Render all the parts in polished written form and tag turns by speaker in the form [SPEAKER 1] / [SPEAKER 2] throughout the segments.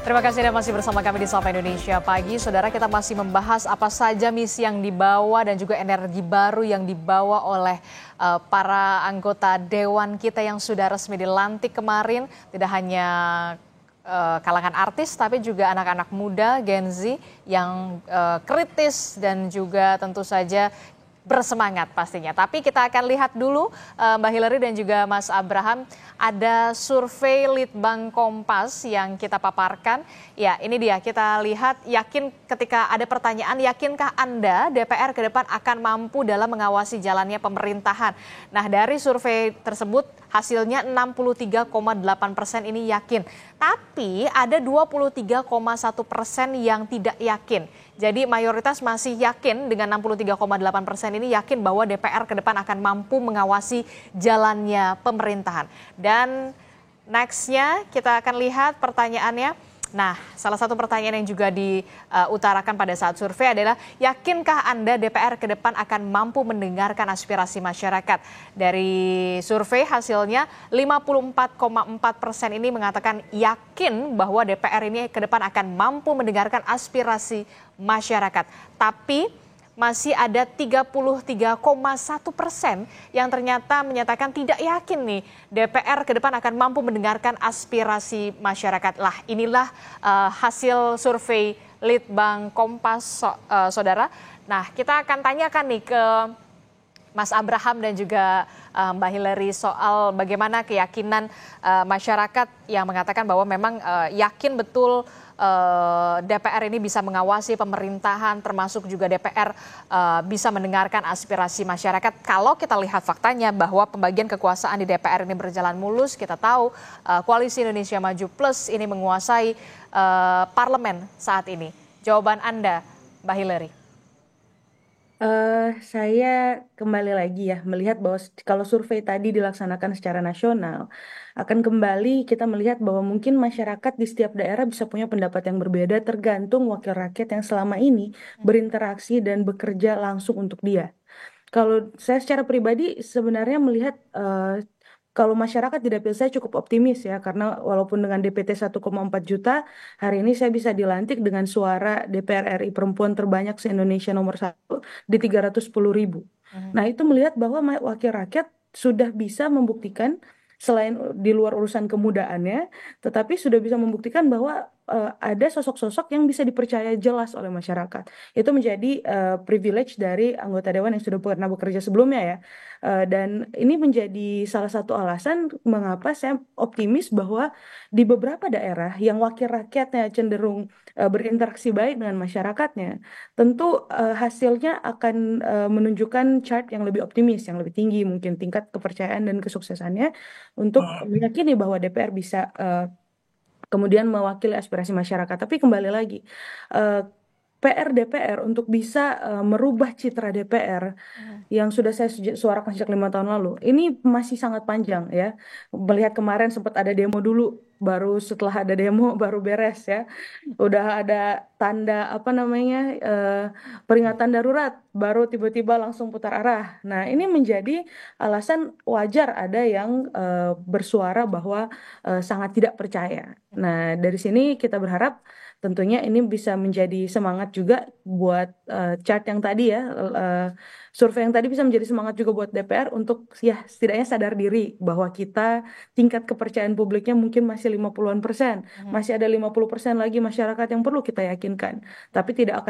[SPEAKER 1] Terima kasih Anda masih bersama kami di Sapa Indonesia Pagi. Saudara, kita masih membahas apa saja misi yang dibawa dan juga energi baru yang dibawa oleh para anggota Dewan kita yang sudah resmi dilantik kemarin. Tidak hanya kalangan artis, tapi juga anak-anak muda, Gen Z yang kritis dan juga tentu saja bersemangat pastinya. Tapi kita akan lihat dulu Mbak Hillary dan juga Mas Abraham, ada survei Litbang Kompas yang kita paparkan. Ya, ini dia, kita lihat, yakin ketika ada pertanyaan, yakinkah Anda DPR ke depan akan mampu dalam mengawasi jalannya pemerintahan? Nah, dari survei tersebut hasilnya 63,8% ini yakin. Tapi ada 23,1% yang tidak yakin. Jadi mayoritas masih yakin dengan 63,8% ini yakin bahwa DPR ke depan akan mampu mengawasi jalannya pemerintahan. Dan nextnya kita akan lihat pertanyaannya. Nah, salah satu pertanyaan yang juga diutarakan pada saat survei adalah, yakinkah Anda DPR ke depan akan mampu mendengarkan aspirasi masyarakat? Dari survei hasilnya 54,4% ini mengatakan yakin bahwa DPR ini ke depan akan mampu mendengarkan aspirasi masyarakat. Tapi masih ada 33,1% yang ternyata menyatakan tidak yakin nih DPR ke depan akan mampu mendengarkan aspirasi masyarakat. Lah, inilah hasil survei Litbang Kompas, saudara. Nah, kita akan tanyakan nih ke Mas Abraham dan juga Mbak Hillary soal bagaimana keyakinan masyarakat yang mengatakan bahwa memang yakin betul DPR ini bisa mengawasi pemerintahan, termasuk juga DPR bisa mendengarkan aspirasi masyarakat. Kalau kita lihat faktanya bahwa pembagian kekuasaan di DPR ini berjalan mulus, kita tahu Koalisi Indonesia Maju Plus ini menguasai parlemen saat ini. Jawaban Anda, Mbak Hillary?
[SPEAKER 2] Saya kembali lagi ya melihat bahwa kalau survei tadi dilaksanakan secara nasional, akan kembali kita melihat bahwa mungkin masyarakat di setiap daerah bisa punya pendapat yang berbeda tergantung wakil rakyat yang selama ini berinteraksi dan bekerja langsung untuk dia. Kalau saya secara pribadi sebenarnya melihat kalau masyarakat di dapil saya cukup optimis ya, karena walaupun dengan DPT 1,4 juta, hari ini saya bisa dilantik dengan suara DPR RI perempuan terbanyak se-Indonesia nomor 1 di 310.000. Nah, itu melihat bahwa wakil rakyat sudah bisa membuktikan selain di luar urusan kemudaannya, tetapi sudah bisa membuktikan bahwa ada sosok-sosok yang bisa dipercaya jelas oleh masyarakat. Itu menjadi privilege dari anggota dewan yang sudah pernah bekerja sebelumnya ya. Dan ini menjadi salah satu alasan mengapa saya optimis bahwa di beberapa daerah yang wakil rakyatnya cenderung berinteraksi baik dengan masyarakatnya, tentu hasilnya akan menunjukkan chart yang lebih optimis, yang lebih tinggi mungkin tingkat kepercayaan dan kesuksesannya untuk meyakini bahwa DPR bisa kemudian mewakili aspirasi masyarakat. Tapi kembali lagi, eh, PR DPR untuk bisa merubah citra DPR yang sudah saya suarakan sejak 5 tahun lalu, ini masih sangat panjang ya. Melihat kemarin sempat ada demo dulu, baru setelah ada demo baru beres ya. Udah ada tanda apa namanya peringatan darurat, baru tiba-tiba langsung putar arah. Nah, ini menjadi alasan wajar ada yang bersuara bahwa sangat tidak percaya. Nah, dari sini kita berharap tentunya ini bisa menjadi semangat juga buat chart yang tadi ya, survei yang tadi bisa menjadi semangat juga buat DPR untuk ya setidaknya sadar diri bahwa kita tingkat kepercayaan publiknya mungkin masih 50-an persen, masih ada 50% lagi masyarakat yang perlu kita yakinkan. Tapi tidak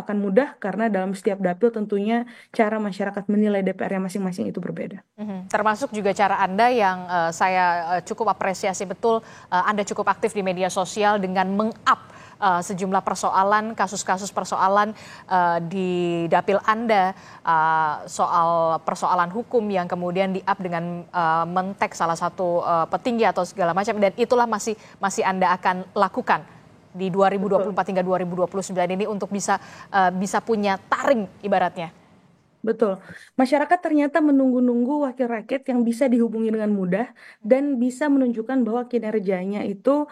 [SPEAKER 2] akan mudah karena dalam setiap dapil tentunya cara masyarakat menilai DPR yang masing-masing itu berbeda.
[SPEAKER 1] Termasuk juga cara Anda yang saya cukup apresiasi betul, Anda cukup aktif di media sosial dengan meng-up sejumlah persoalan, kasus-kasus persoalan di dapil Anda, soal persoalan hukum yang kemudian di-up dengan men-tag salah satu petinggi atau segala macam, dan itulah masih Anda akan lakukan di
[SPEAKER 2] Betul.
[SPEAKER 1] 2024 hingga 2029 ini untuk bisa punya taring ibaratnya.
[SPEAKER 2] Betul. Masyarakat ternyata menunggu-nunggu wakil rakyat yang bisa dihubungi dengan mudah dan bisa menunjukkan bahwa kinerjanya itu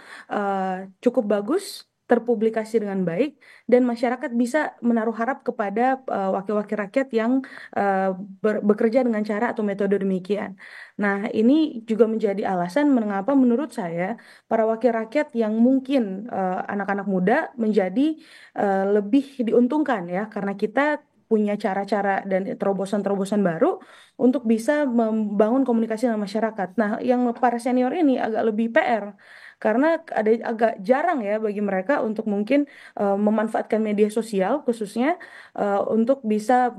[SPEAKER 2] cukup bagus, terpublikasi dengan baik dan masyarakat bisa menaruh harap kepada wakil-wakil rakyat yang bekerja dengan cara atau metode demikian. Nah, ini juga menjadi alasan mengapa menurut saya para wakil rakyat yang mungkin anak-anak muda menjadi lebih diuntungkan ya karena kita punya cara-cara dan terobosan-terobosan baru untuk bisa membangun komunikasi dengan masyarakat. Nah, yang para senior ini agak lebih PR karena ada agak jarang ya bagi mereka untuk mungkin memanfaatkan media sosial khususnya untuk bisa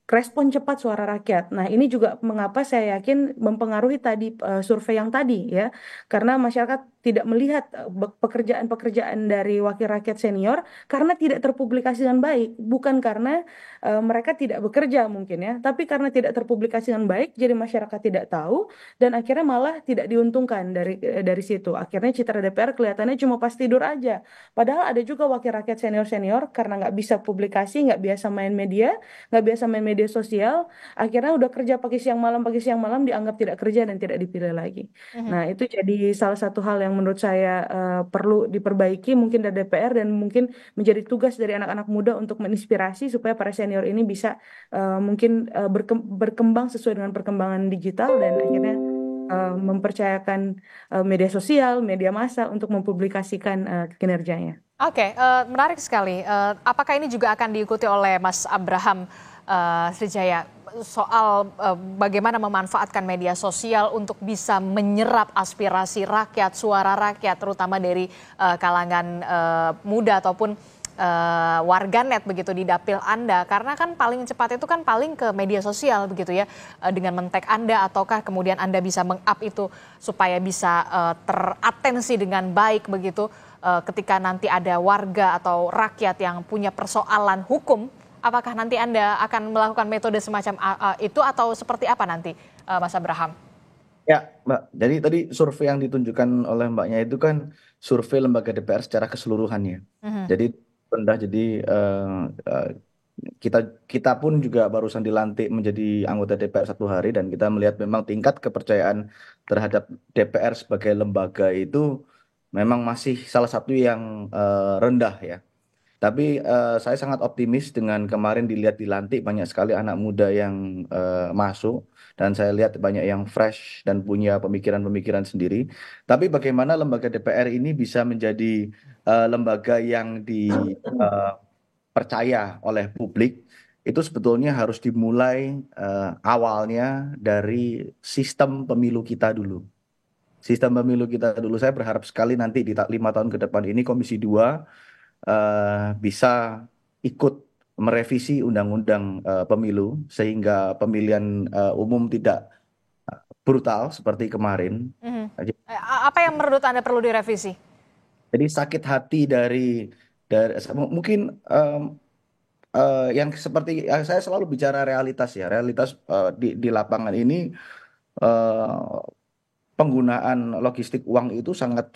[SPEAKER 2] respon cepat suara rakyat. Nah, ini juga mengapa saya yakin mempengaruhi tadi survei yang tadi ya. Karena masyarakat tidak melihat pekerjaan-pekerjaan dari wakil rakyat senior karena tidak terpublikasi dengan baik, bukan karena mereka tidak bekerja mungkin ya, tapi karena tidak terpublikasi dengan baik jadi masyarakat tidak tahu dan akhirnya malah tidak diuntungkan dari situ. Akhirnya citra DPR kelihatannya cuma pas tidur aja. Padahal ada juga wakil rakyat senior-senior karena nggak bisa publikasi, nggak biasa main media sosial, akhirnya udah kerja pagi siang malam dianggap tidak kerja dan tidak dipilih lagi.
[SPEAKER 1] Mhm.
[SPEAKER 2] Nah, itu jadi salah satu hal yang menurut saya perlu diperbaiki mungkin dari DPR dan mungkin menjadi tugas dari anak-anak muda untuk menginspirasi supaya para senior ini bisa mungkin berkembang sesuai dengan perkembangan digital dan akhirnya mempercayakan media sosial, media massa untuk mempublikasikan kinerjanya.
[SPEAKER 1] Oke, menarik sekali. Apakah ini juga akan diikuti oleh Mas Abraham Srijaya soal bagaimana memanfaatkan media sosial untuk bisa menyerap aspirasi rakyat, suara rakyat, terutama dari kalangan muda ataupun warganet begitu di dapil Anda, karena kan paling cepat itu kan paling ke media sosial begitu ya, dengan men-tag Anda ataukah kemudian Anda bisa meng-up itu supaya bisa teratensi dengan baik begitu ketika nanti ada warga atau rakyat yang punya persoalan hukum, apakah nanti Anda akan melakukan metode semacam itu atau seperti apa nanti, Mas Abraham?
[SPEAKER 3] Ya, Mbak. Jadi tadi survei yang ditunjukkan oleh Mbaknya itu kan survei lembaga DPR secara keseluruhannya.
[SPEAKER 1] Mhm.
[SPEAKER 3] Jadi rendah. Jadi eh, kita kita pun juga barusan dilantik menjadi anggota DPR 1 hari dan kita melihat memang tingkat kepercayaan terhadap DPR sebagai lembaga itu memang masih salah satu yang rendah ya. Tapi saya sangat optimis dengan kemarin dilihat dilantik banyak sekali anak muda yang masuk dan saya lihat banyak yang fresh dan punya pemikiran-pemikiran sendiri. Tapi bagaimana lembaga DPR ini bisa menjadi lembaga yang dipercaya oleh publik itu sebetulnya harus dimulai awalnya dari sistem pemilu kita dulu. Sistem pemilu kita dulu. Saya berharap sekali nanti di 5 tahun ke depan ini Komisi 2 bisa ikut merevisi undang-undang pemilu sehingga pemilihan umum tidak brutal seperti kemarin.
[SPEAKER 1] Mhm. Apa yang menurut Anda perlu direvisi?
[SPEAKER 3] Jadi sakit hati dari mungkin yang seperti saya selalu bicara realitas ya, realitas di lapangan ini eh, penggunaan logistik uang itu sangat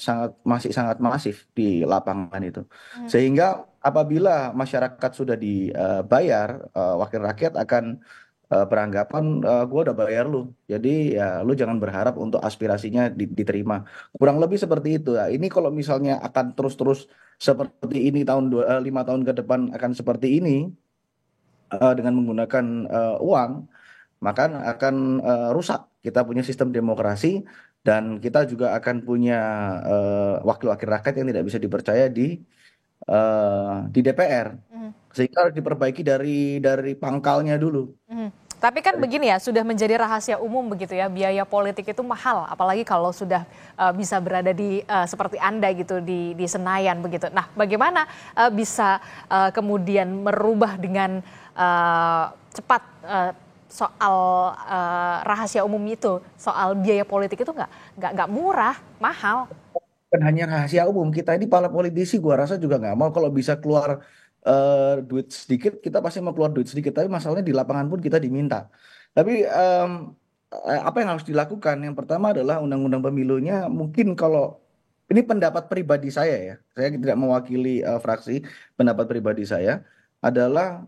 [SPEAKER 3] masif di lapangan itu.
[SPEAKER 1] Mhm.
[SPEAKER 3] Sehingga apabila masyarakat sudah dibayar, wakil rakyat akan beranggapan gue udah bayar lu. Jadi ya lu jangan berharap untuk aspirasinya diterima. Kurang lebih seperti itu ya. Ini kalau misalnya akan terus-terus seperti ini 5 tahun ke depan akan seperti ini dengan menggunakan uang maka akan rusak kita punya sistem demokrasi dan kita juga akan punya wakil-wakil rakyat yang tidak bisa dipercaya di DPR
[SPEAKER 1] Mhm.
[SPEAKER 3] sehingga harus diperbaiki dari pangkalnya dulu.
[SPEAKER 1] Mhm. Tapi kan begini ya, sudah menjadi rahasia umum begitu ya, biaya politik itu mahal, apalagi kalau sudah bisa berada di seperti Anda gitu di Senayan begitu. Nah, bagaimana bisa kemudian merubah dengan cepat soal rahasia umum itu, soal biaya politik itu nggak murah, mahal.
[SPEAKER 3] Bukan hanya rahasia umum, kita ini para politisi gua rasa juga nggak mau kalau bisa keluar duit sedikit, kita pasti mau keluar duit sedikit. Tapi masalahnya di lapangan pun kita diminta. Tapi apa yang harus dilakukan? Yang pertama adalah undang-undang pemilunya mungkin kalau ini pendapat pribadi saya tidak mewakili fraksi, pendapat pribadi saya adalah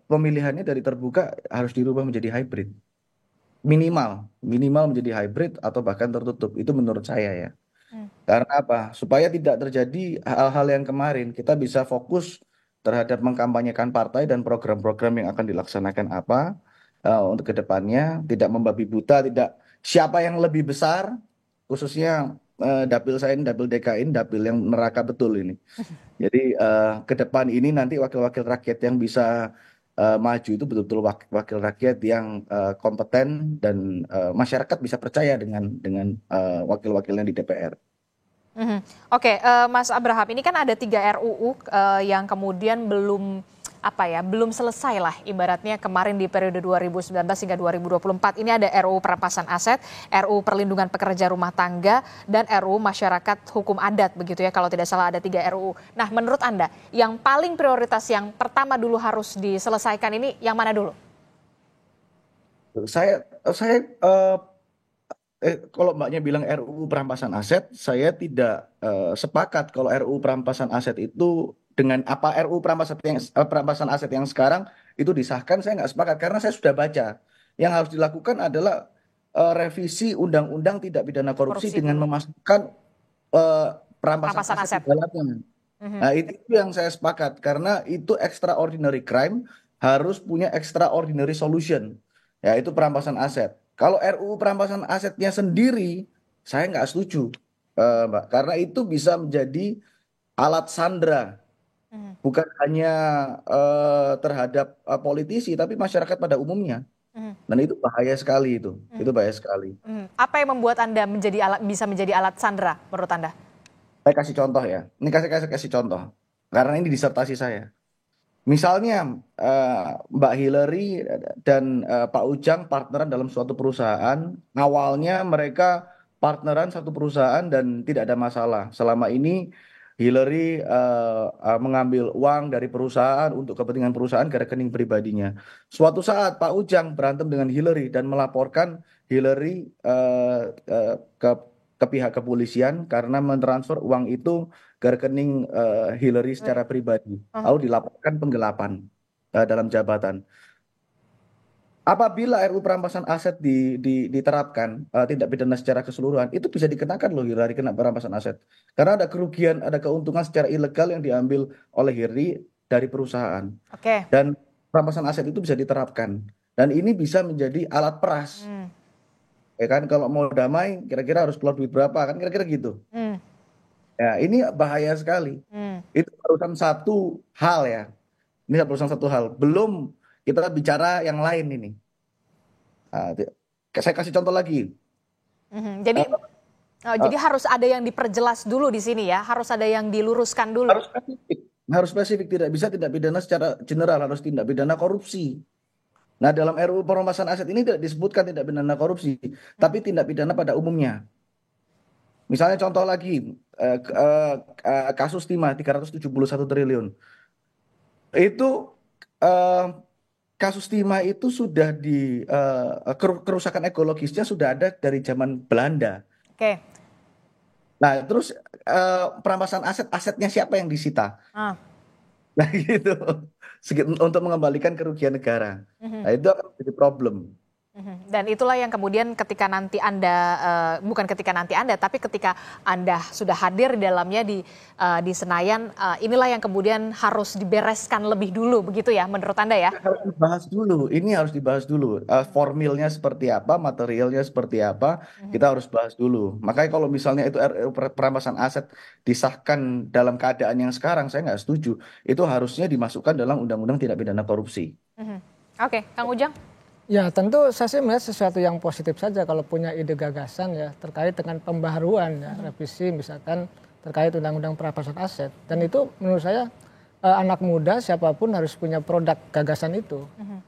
[SPEAKER 3] pemilihannya dari terbuka harus dirubah menjadi hybrid. Minimal menjadi hybrid atau bahkan tertutup. Itu menurut saya ya. Karena apa? Supaya tidak terjadi hal-hal yang kemarin, kita bisa fokus terhadap mengkampanyekan partai dan program-program yang akan dilaksanakan apa untuk kedepannya, tidak membabi buta, tidak siapa yang lebih besar, khususnya dapil saya ini, dapil DKI ini, dapil yang neraka betul ini. Jadi ke depan ini nanti wakil-wakil rakyat yang bisa maju itu betul-betul wakil rakyat yang kompeten dan masyarakat bisa percaya dengan wakil-wakilnya di DPR.
[SPEAKER 1] Oke, Mas Abraham, ini kan ada 3 RUU yang kemudian belum selesai lah ibaratnya kemarin di periode 2019 hingga 2024. Ini ada RUU perampasan aset, RUU perlindungan pekerja rumah tangga, dan RUU masyarakat hukum adat begitu ya, kalau tidak salah ada 3 RUU. Nah, menurut Anda yang paling prioritas yang pertama dulu harus diselesaikan ini yang mana dulu?
[SPEAKER 3] Saya kalau Mbaknya bilang RUU perampasan aset, saya tidak sepakat kalau RUU perampasan aset itu dengan apa RUU perampasan aset yang sekarang itu disahkan, saya nggak sepakat karena saya sudah baca. Yang harus dilakukan adalah revisi undang-undang tidak pidana korupsi
[SPEAKER 1] Korupsi
[SPEAKER 3] dengan
[SPEAKER 1] dulu.
[SPEAKER 3] memasukkan perampasan
[SPEAKER 1] Perampasan
[SPEAKER 3] aset
[SPEAKER 1] aset.
[SPEAKER 3] di dalamnya. Nah, itu yang saya sepakat karena itu extraordinary crime harus punya extraordinary solution, yaitu perampasan aset. Kalau RUU perampasan asetnya sendiri, saya nggak setuju, Mbak, karena itu bisa menjadi alat sandera,
[SPEAKER 1] Mhm,
[SPEAKER 3] bukan hanya terhadap politisi, tapi masyarakat pada umumnya.
[SPEAKER 1] mhm,
[SPEAKER 3] Dan itu bahaya sekali itu
[SPEAKER 1] mhm,
[SPEAKER 3] bahaya sekali.
[SPEAKER 1] mhm. Apa yang membuat Anda bisa menjadi alat sandera menurut Anda?
[SPEAKER 3] Saya kasih contoh ya, ini kasih contoh, karena ini disertasi saya. Misalnya Mbak Hillary dan Pak Ujang partneran dalam suatu perusahaan. Awalnya mereka partneran satu perusahaan dan tidak ada masalah. Selama ini Hillary mengambil uang dari perusahaan untuk kepentingan perusahaan ke rekening pribadinya. Suatu saat Pak Ujang berantem dengan Hillary dan melaporkan Hillary eh, ke pihak kepolisian karena mentransfer uang itu ke rekening Hillary secara pribadi,
[SPEAKER 1] Mhm,
[SPEAKER 3] lalu dilaporkan penggelapan dalam jabatan. Apabila RUU perampasan aset diterapkan tindak pidana secara keseluruhan, itu bisa dikenakan loh Hillary kena perampasan aset. Karena ada kerugian, ada keuntungan secara ilegal yang diambil oleh Hillary dari perusahaan.
[SPEAKER 1] Oke.
[SPEAKER 3] Dan perampasan aset itu bisa diterapkan. Dan ini bisa menjadi alat peras.
[SPEAKER 1] Hmm,
[SPEAKER 3] Ya kan, kalau mau damai, kira-kira harus keluar duit berapa, kan kira-kira gitu.
[SPEAKER 1] hmm,
[SPEAKER 3] Ya, ini bahaya sekali.
[SPEAKER 1] hmm.
[SPEAKER 3] Itu barusan satu hal ya. Ini barusan satu hal. Belum kita bicara yang lain ini. Nah, saya kasih contoh lagi.
[SPEAKER 1] Mhm. Jadi,
[SPEAKER 3] Eh,
[SPEAKER 1] jadi harus ada yang diperjelas dulu di sini ya, harus ada yang diluruskan dulu.
[SPEAKER 3] harus spesifik. Harus spesifik. Tidak bisa tindak pidana secara general. Harus tindak pidana korupsi. Nah, dalam RUU perampasan aset ini tidak disebutkan tindak pidana korupsi. Tapi tindak pidana pada umumnya. Misalnya contoh lagi. Kasus timah 371 triliun. Itu eh, kasus timah itu sudah kerusakan ekologisnya sudah ada dari zaman Belanda.
[SPEAKER 1] Oke.
[SPEAKER 3] Nah, terus perampasan asetnya siapa yang disita?
[SPEAKER 1] Ah,
[SPEAKER 3] Nah, gitu. Untuk mengembalikan kerugian negara.
[SPEAKER 1] mhm,
[SPEAKER 3] Nah, itu akan menjadi problem.
[SPEAKER 1] mhm. Dan itulah yang kemudian ketika nanti Anda, bukan ketika nanti Anda, tapi ketika Anda sudah hadir di dalamnya di Senayan, inilah yang kemudian harus dibereskan lebih dulu, begitu ya menurut Anda ya?
[SPEAKER 3] Harus dibahas dulu. Ini harus dibahas dulu. Formilnya seperti apa, materialnya seperti apa,
[SPEAKER 1] Mhm,
[SPEAKER 3] kita harus bahas dulu. Makanya kalau misalnya itu RUU perampasan aset disahkan dalam keadaan yang sekarang, saya nggak setuju. Itu harusnya dimasukkan dalam undang-undang tidak pidana korupsi.
[SPEAKER 1] mhm. Oke, Kang Ujang?
[SPEAKER 4] Ya tentu saya sih melihat sesuatu yang positif saja kalau punya ide gagasan ya terkait dengan pembaharuan ya revisi misalkan terkait undang-undang perampasan aset dan itu menurut saya anak muda siapapun harus punya produk gagasan itu.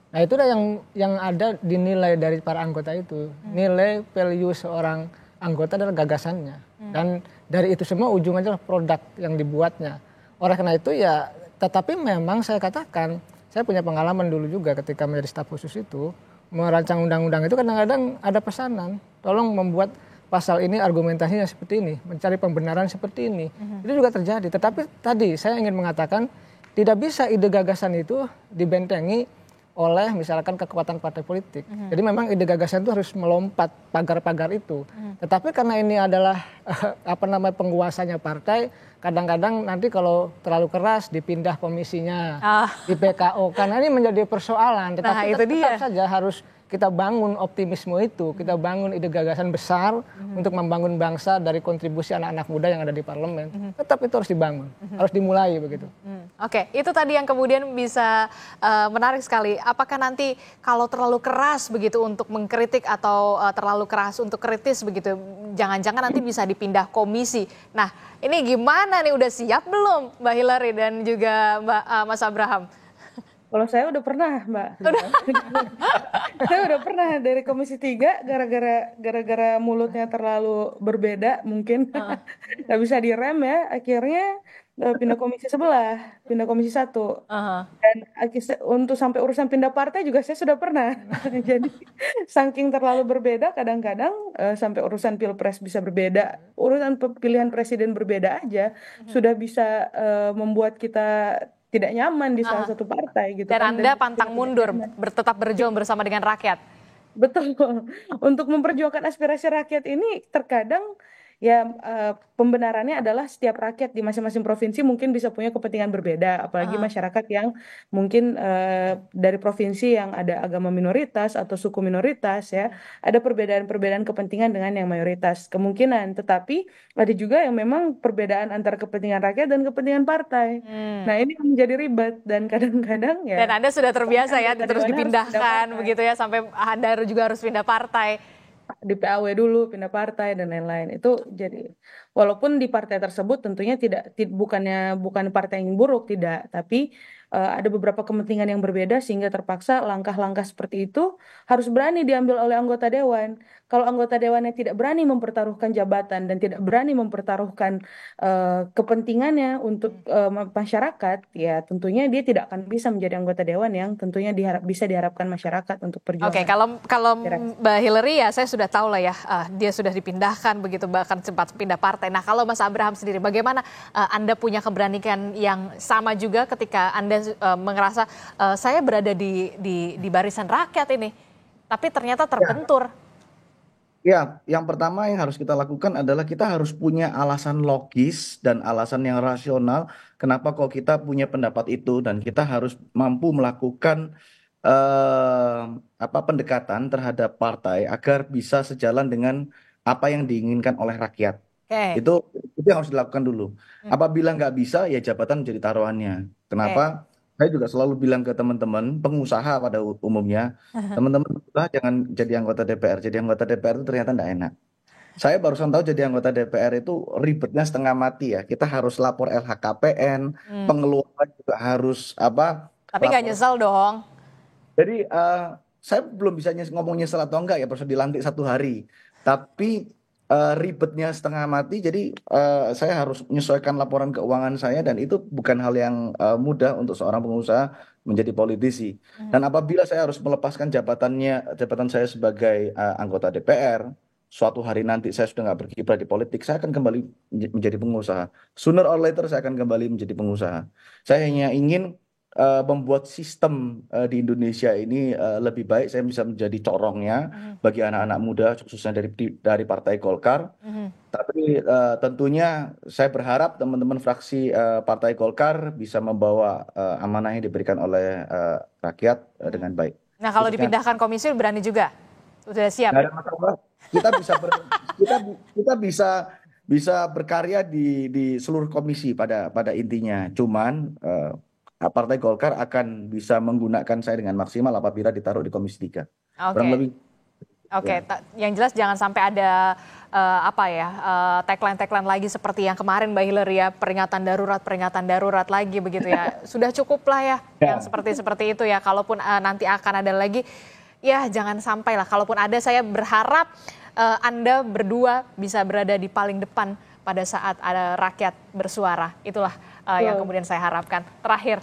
[SPEAKER 4] Nah itu dah yang ada dinilai dari para anggota itu nilai value seorang anggota adalah gagasannya dan dari itu semua ujungnya adalah produk yang dibuatnya. Oleh karena itu ya tetapi memang saya katakan saya punya pengalaman dulu juga ketika menjadi staf khusus itu merancang undang-undang itu kadang-kadang ada pesanan, tolong membuat pasal ini argumentasinya seperti ini, mencari pembenaran seperti ini. Itu juga terjadi. Tetapi tadi saya ingin mengatakan tidak bisa ide gagasan itu dibentengi oleh misalkan kekuatan partai politik. Jadi memang ide gagasan itu harus melompat pagar-pagar itu. Tetapi karena ini adalah penguasanya partai, kadang-kadang nanti kalau terlalu keras dipindah komisinya, di PKO. Karena ini menjadi persoalan. Tetapi tetap saja harus kita bangun optimisme itu, kita bangun ide gagasan besar untuk membangun bangsa dari kontribusi anak-anak muda yang ada di parlemen. Tetap itu harus dibangun, harus dimulai begitu.
[SPEAKER 1] Oke, itu tadi yang kemudian bisa menarik sekali. Apakah nanti kalau terlalu keras begitu untuk mengkritik atau terlalu keras untuk kritis begitu, jangan-jangan nanti bisa dipindah komisi. Nah, ini gimana nih, udah siap belum Mbak Hillary dan juga Mas Abraham?
[SPEAKER 2] Kalau saya udah pernah, Mbak. Saya udah pernah dari Komisi 3 gara-gara mulutnya terlalu berbeda mungkin. Nggak bisa direm ya, akhirnya pindah komisi sebelah, pindah komisi 1. Dan untuk sampai urusan pindah partai juga saya sudah pernah. Jadi saking terlalu berbeda kadang-kadang sampai urusan pilpres bisa berbeda, urusan pilihan presiden berbeda aja sudah bisa membuat kita tidak nyaman di salah satu partai gitu.
[SPEAKER 1] Dan Anda pantang mundur, tetap berjuang bersama dengan rakyat.
[SPEAKER 2] Betul. Untuk memperjuangkan aspirasi rakyat ini terkadang ya pembenarannya adalah setiap rakyat di masing-masing provinsi mungkin bisa punya kepentingan berbeda, apalagi masyarakat yang mungkin dari provinsi yang ada agama minoritas atau suku minoritas ya, ada perbedaan-perbedaan kepentingan dengan yang mayoritas kemungkinan, tetapi ada juga yang memang perbedaan antara kepentingan rakyat dan kepentingan partai. Nah ini menjadi ribet dan kadang-kadang ya.
[SPEAKER 1] Dan Anda sudah terbiasa ya terus dipindahkan begitu ya, sampai Anda juga harus pindah partai.
[SPEAKER 2] Di PAW dulu, pindah partai dan lain-lain. Itu jadi walaupun di partai tersebut tentunya bukan partai yang buruk, tidak, tapi ada beberapa kepentingan yang berbeda sehingga terpaksa langkah-langkah seperti itu harus berani diambil oleh anggota dewan. Kalau anggota dewannya tidak berani mempertaruhkan jabatan dan tidak berani mempertaruhkan kepentingannya untuk masyarakat, ya tentunya dia tidak akan bisa menjadi anggota dewan yang tentunya bisa diharapkan masyarakat untuk perjuangan.
[SPEAKER 1] Oke, kalau Mbak Hillary ya saya sudah tahu lah ya, dia sudah dipindahkan begitu, bahkan sempat pindah partai. Nah kalau Mas Abraham sendiri, bagaimana Anda punya keberanian yang sama juga ketika Anda merasa saya berada di barisan rakyat ini, tapi ternyata terbentur?
[SPEAKER 3] Ya, yang pertama yang harus kita lakukan adalah kita harus punya alasan logis dan alasan yang rasional kenapa kok kita punya pendapat itu, dan kita harus mampu melakukan pendekatan terhadap partai agar bisa sejalan dengan apa yang diinginkan oleh rakyat. Itu yang harus dilakukan dulu. Apabila nggak bisa, ya jabatan menjadi taruhannya. Kenapa? Saya juga selalu bilang ke teman-teman pengusaha pada umumnya, teman-teman jangan jadi anggota DPR. Jadi anggota DPR itu ternyata nggak enak. Saya barusan tahu jadi anggota DPR itu ribetnya setengah mati ya. Kita harus lapor LHKPN, pengeluaran juga harus
[SPEAKER 1] Tapi nggak nyesel dong.
[SPEAKER 3] Jadi saya belum bisa ngomong nyesel atau enggak ya, baru dilantik 1 hari. Tapi ribetnya setengah mati, jadi saya harus menyesuaikan laporan keuangan saya, dan itu bukan hal yang mudah untuk seorang pengusaha menjadi politisi. Dan apabila saya harus melepaskan jabatan saya sebagai anggota DPR, suatu hari nanti saya sudah nggak berkiprah di politik, saya akan kembali menjadi pengusaha. Sooner or later saya akan kembali menjadi pengusaha. Saya hanya ingin membuat sistem di Indonesia ini lebih baik. Saya bisa menjadi corongnya bagi anak-anak muda khususnya dari Partai Golkar. Tapi tentunya saya berharap teman-teman fraksi Partai Golkar bisa membawa amanah yang diberikan oleh rakyat dengan baik.
[SPEAKER 1] Nah kalau dipindahkan komisi berani juga, sudah siap?
[SPEAKER 3] Nggak ada masalah. Kita bisa berkarya di seluruh komisi pada intinya. Cuman Partai Golkar akan bisa menggunakan saya dengan maksimal apabila ditaruh di Komisi 3. Kurang lebih.
[SPEAKER 1] Oke, yang jelas jangan sampai ada tagline-tagline lagi seperti yang kemarin Mbak Hillary ya, peringatan darurat lagi begitu ya. Sudah cukup lah ya yang seperti itu ya. Kalaupun nanti akan ada lagi, ya jangan sampai lah. Kalaupun ada, saya berharap Anda berdua bisa berada di paling depan pada saat ada rakyat bersuara. Itulah yang kemudian saya harapkan. Terakhir,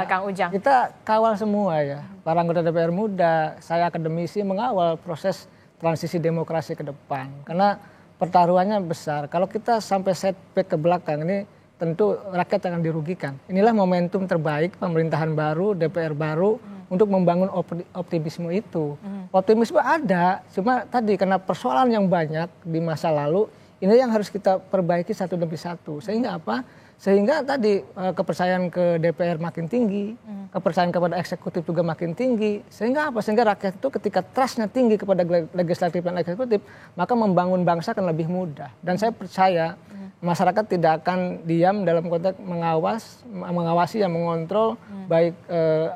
[SPEAKER 1] Kang Ujang.
[SPEAKER 4] Kita kawal semua ya, para anggota DPR muda, saya akademisi mengawal proses transisi demokrasi ke depan. Karena pertaruhannya besar. Kalau kita sampai setback ke belakang ini, tentu rakyat akan dirugikan. Inilah momentum terbaik pemerintahan baru, DPR baru, untuk membangun optimisme itu. Optimisme ada, cuma tadi karena persoalan yang banyak di masa lalu, ini yang harus kita perbaiki satu demi satu. Sehingga apa? Sehingga tadi kepercayaan ke DPR makin tinggi, kepercayaan kepada eksekutif juga makin tinggi. Sehingga apa? Sehingga rakyat itu ketika trustnya tinggi kepada legislatif dan eksekutif, maka membangun bangsa akan lebih mudah. Dan saya percaya masyarakat tidak akan diam dalam konteks mengawasi yang mengontrol baik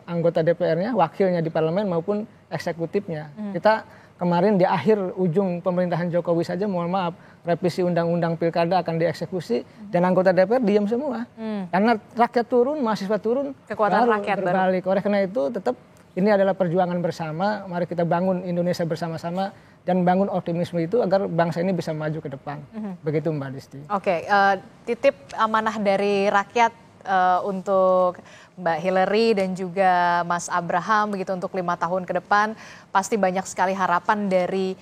[SPEAKER 4] anggota DPR-nya, wakilnya di parlemen maupun eksekutifnya. Kita kemarin di akhir ujung pemerintahan Jokowi saja, mohon maaf, revisi undang-undang pilkada akan dieksekusi dan anggota DPR diam semua. Karena rakyat turun, mahasiswa turun,
[SPEAKER 1] Kekuatan
[SPEAKER 4] baru
[SPEAKER 1] rakyat
[SPEAKER 4] berbalik. Oleh karena itu tetap ini adalah perjuangan bersama, mari kita bangun Indonesia bersama-sama dan bangun optimisme itu agar bangsa ini bisa maju ke depan. Begitu Mbak Disti.
[SPEAKER 1] Oke, titip amanah dari rakyat untuk Mbak Hillary dan juga Mas Abraham begitu untuk 5 tahun ke depan. Pasti banyak sekali harapan dari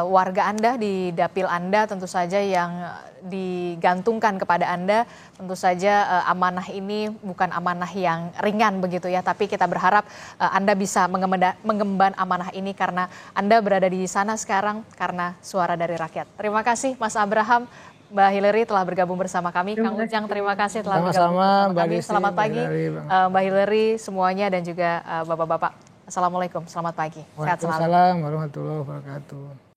[SPEAKER 1] warga Anda di dapil Anda, tentu saja yang digantungkan kepada Anda. Tentu saja amanah ini bukan amanah yang ringan begitu ya, tapi kita berharap Anda bisa mengemban amanah ini karena Anda berada di sana sekarang karena suara dari rakyat. Terima kasih Mas Abraham, Mbak Hillary telah bergabung bersama kami. Kang Ujang, terima kasih telah bergabung bersama kami. Selamat pagi Mbak Hillary semuanya dan juga bapak-bapak. Assalamualaikum, selamat pagi. Sehat selalu.
[SPEAKER 4] Waalaikumsalam warahmatullahi wabarakatuh.